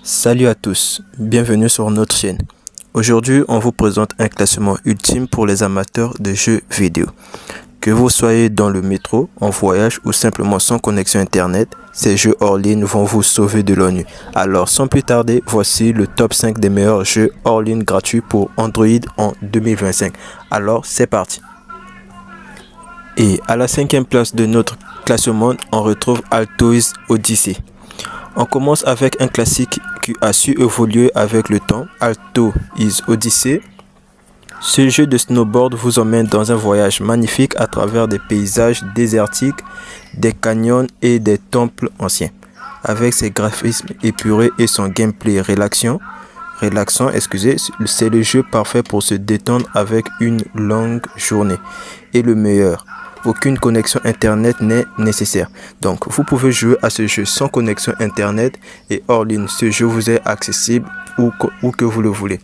Salut à tous, bienvenue sur notre chaîne. Aujourd'hui, on vous présente un classement ultime pour les amateurs de jeux vidéo. Que vous soyez dans le métro, en voyage ou simplement sans connexion internet, ces jeux hors ligne vont vous sauver de l'ennui. Alors sans plus tarder, voici le top 5 des meilleurs jeux hors ligne gratuits pour Android en 2025. Alors c'est parti. Et à la 5e place de notre classement, on retrouve Altoids Odyssey. On commence avec un classique qui a su évoluer avec le temps, Altoids Odyssey. Ce jeu de snowboard vous emmène dans un voyage magnifique à travers des paysages désertiques, des canyons et des temples anciens. Avec ses graphismes épurés et son gameplay relaxant, c'est le jeu parfait pour se détendre avec une longue journée. Et le meilleur, aucune connexion internet n'est nécessaire. Donc vous pouvez jouer à ce jeu sans connexion internet et hors ligne. Ce jeu vous est accessible où que vous le voulez.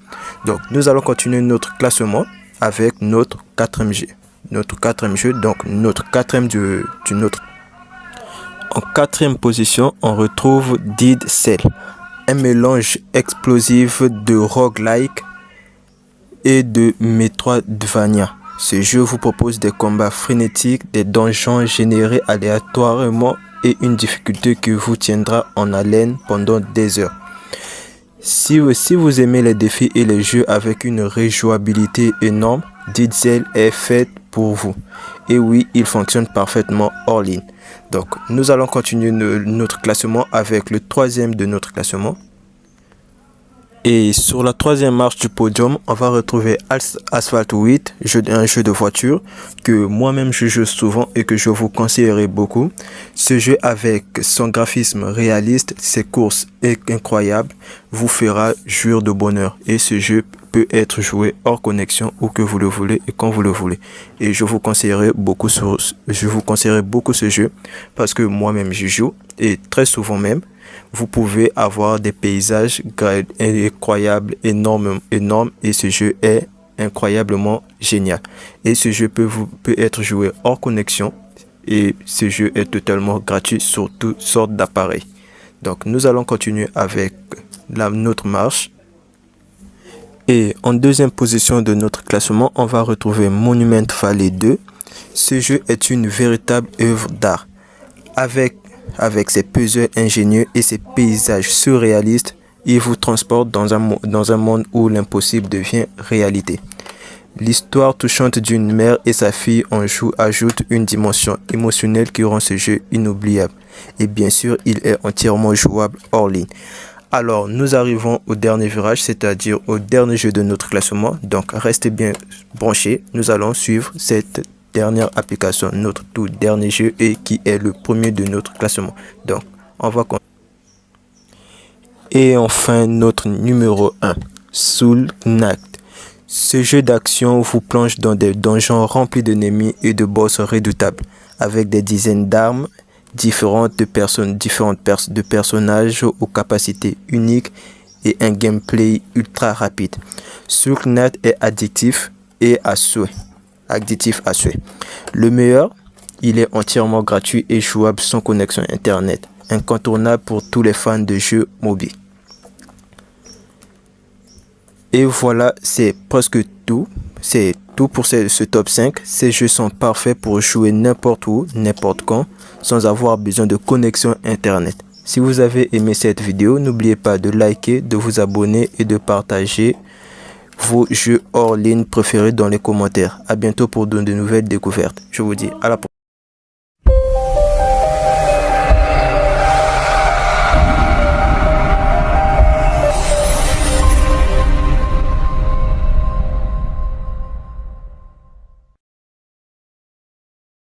Donc nous allons continuer notre classement avec notre quatrième jeu. En quatrième position, on retrouve Dead Cell, un mélange explosif de roguelike et de Metroidvania. Ce jeu vous propose des combats frénétiques, des donjons générés aléatoirement et une difficulté qui vous tiendra en haleine pendant des heures. Si vous aimez les défis et les jeux avec une rejouabilité énorme, Dead Cell est fait pour vous. Et oui, il fonctionne parfaitement hors ligne. Donc, nous allons continuer notre classement avec le troisième de notre classement. Et sur la troisième marche du podium, on va retrouver Asphalt 8, un jeu de voiture que moi-même je joue souvent et que je vous conseillerais beaucoup. Ce jeu avec son graphisme réaliste, ses courses incroyables, vous fera jouir de bonheur. Et ce jeu peut être joué hors connexion où que vous le voulez et quand vous le voulez. Et je vous conseillerais beaucoup ce jeu parce que moi-même je joue et très souvent même. Vous pouvez avoir des paysages incroyables, énormes et ce jeu est incroyablement génial. Et ce jeu peut être joué hors connexion et ce jeu est totalement gratuit sur toutes sortes d'appareils. Donc nous allons continuer avec notre marche. Et en deuxième position de notre classement, on va retrouver Monument Valley 2. Ce jeu est une véritable œuvre d'art. Avec ses puzzles ingénieux et ses paysages surréalistes, il vous transporte dans un monde où l'impossible devient réalité. L'histoire touchante d'une mère et sa fille ajoute une dimension émotionnelle qui rend ce jeu inoubliable. Et bien sûr, il est entièrement jouable hors ligne. Alors, nous arrivons au dernier virage, c'est-à-dire au dernier jeu de notre classement. Donc, restez bien branchés. Nous allons suivre cette dernière application, notre tout dernier jeu et qui est le premier de notre classement. Donc, on va continuer. Et enfin, notre numéro 1, Soul Knight. Ce jeu d'action vous plonge dans des donjons remplis d'ennemis et de boss redoutables, avec des dizaines d'armes différentes de personnages aux capacités uniques et un gameplay ultra rapide. Soul Knight est addictif à souhait. Le meilleur, il est entièrement gratuit et jouable sans connexion internet, incontournable pour tous les fans de jeux mobiles. Et voilà, c'est presque tout. C'est tout pour ce top 5. Ces jeux sont parfaits pour jouer n'importe où, n'importe quand, sans avoir besoin de connexion internet. Si vous avez aimé cette vidéo, n'oubliez pas de liker, de vous abonner et de partager vos jeux hors ligne préférés dans les commentaires. À bientôt pour de nouvelles découvertes. Je vous dis à la prochaine.